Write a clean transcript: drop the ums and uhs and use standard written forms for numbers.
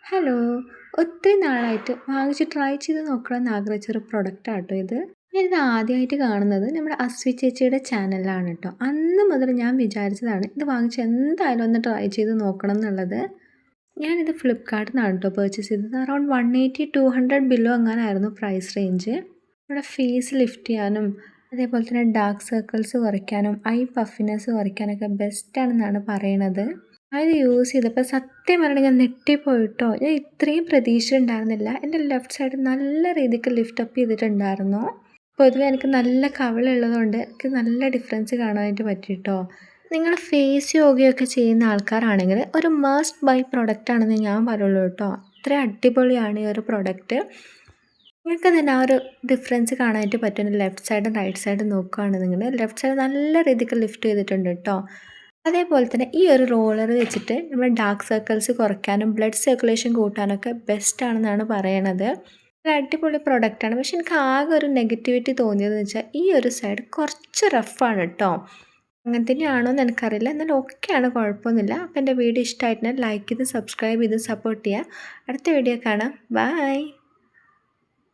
Hello. ഒത്തിരി നാളായിട്ട് വാങ്ങിച്ച് ട്രൈ ചെയ്ത് നോക്കണമെന്ന് ആഗ്രഹിച്ചൊരു പ്രൊഡക്റ്റാട്ടോ ഇത്. ഞാനിത് ആദ്യമായിട്ട് കാണുന്നത് നമ്മുടെ അസ്വി ചേച്ചിയുടെ ചാനലിലാണ് കേട്ടോ. അന്ന് മുതൽ ഞാൻ വിചാരിച്ചതാണ് ഇത് വാങ്ങിച്ച് എന്തായാലും ഒന്ന് ട്രൈ ചെയ്ത് നോക്കണം എന്നുള്ളത്. ഞാനിത് ഫ്ലിപ്കാർട്ടിൽ നിന്നാണ് കേട്ടോ പർച്ചേസ് ചെയ്തത്. അറൗണ്ട് 180-200 ബില്ലോ അങ്ങനെയായിരുന്നു പ്രൈസ് റേഞ്ച്. നമ്മുടെ ഫേസ് ലിഫ്റ്റ് ചെയ്യാനും അതേപോലെ തന്നെ ഡാർക്ക് സർക്കിൾസ് കുറയ്ക്കാനും ഐ പഫിനെസ് കുറയ്ക്കാനൊക്കെ ബെസ്റ്റാണെന്നാണ് പറയണത്. അത് യൂസ് ചെയ്തപ്പോൾ സത്യം പറഞ്ഞാൽ ഞാൻ ഞെട്ടിപ്പോയിട്ടോ. ഞാൻ ഇത്രയും പ്രതീക്ഷ ഉണ്ടായിരുന്നില്ല. എൻ്റെ ലെഫ്റ്റ് സൈഡ് നല്ല രീതിക്ക് ലിഫ്റ്റ് അപ്പ് ചെയ്തിട്ടുണ്ടായിരുന്നു. പൊതുവെ എനിക്ക് നല്ല കവിളുള്ളതുകൊണ്ട് എനിക്ക് നല്ല ഡിഫറൻസ് കാണാനായിട്ട് പറ്റിയിട്ടോ. നിങ്ങൾ ഫേസ് യോഗയൊക്കെ ചെയ്യുന്ന ആൾക്കാരാണെങ്കിൽ ഒരു മസ്റ്റ് ബൈ പ്രൊഡക്റ്റ് ആണെന്ന് ഞാൻ പറയുള്ളൂ കേട്ടോ. അത്ര അടിപൊളിയാണ് ഈ ഒരു പ്രൊഡക്റ്റ്. നിങ്ങൾക്ക് തന്നെ ആ ഒരു ഡിഫറൻസ് കാണാനായിട്ട് പറ്റും. ലെഫ്റ്റ് സൈഡും റൈറ്റ് സൈഡും നോക്കുകയാണെന്നുണ്ടെങ്കിൽ ലെഫ്റ്റ് സൈഡ് നല്ല രീതിക്ക് ലിഫ്റ്റ് ചെയ്തിട്ടുണ്ട് കേട്ടോ. അതേപോലെ തന്നെ ഈ ഒരു റോളർ വെച്ചിട്ട് നമ്മുടെ ഡാർക്ക് സർക്കിൾസ് കുറയ്ക്കാനും ബ്ലഡ് സർക്കുലേഷൻ കൂട്ടാനൊക്കെ ബെസ്റ്റാണെന്നാണ് പറയണത്. ഒരു അടിപൊളി പ്രൊഡക്റ്റാണ്. പക്ഷെ എനിക്ക് ആകെ ഒരു നെഗറ്റിവിറ്റി തോന്നിയതെന്ന് വെച്ചാൽ ഈ ഒരു സൈഡ് കുറച്ച് റഫാണ് കേട്ടോ. അങ്ങനെ തന്നെയാണോ എന്ന് എനിക്കറിയില്ല. എന്നാലും ഓക്കെയാണ്, കുഴപ്പമൊന്നുമില്ല. അപ്പോൾ എൻ്റെ വീഡിയോ ഇഷ്ടമായിട്ടുണ്ടെങ്കിൽ ലൈക്ക് ചെയ്ത് സബ്സ്ക്രൈബ് ചെയ്ത് സപ്പോർട്ട് ചെയ്യുക. അടുത്ത വീഡിയോ കാണാം. ബൈ.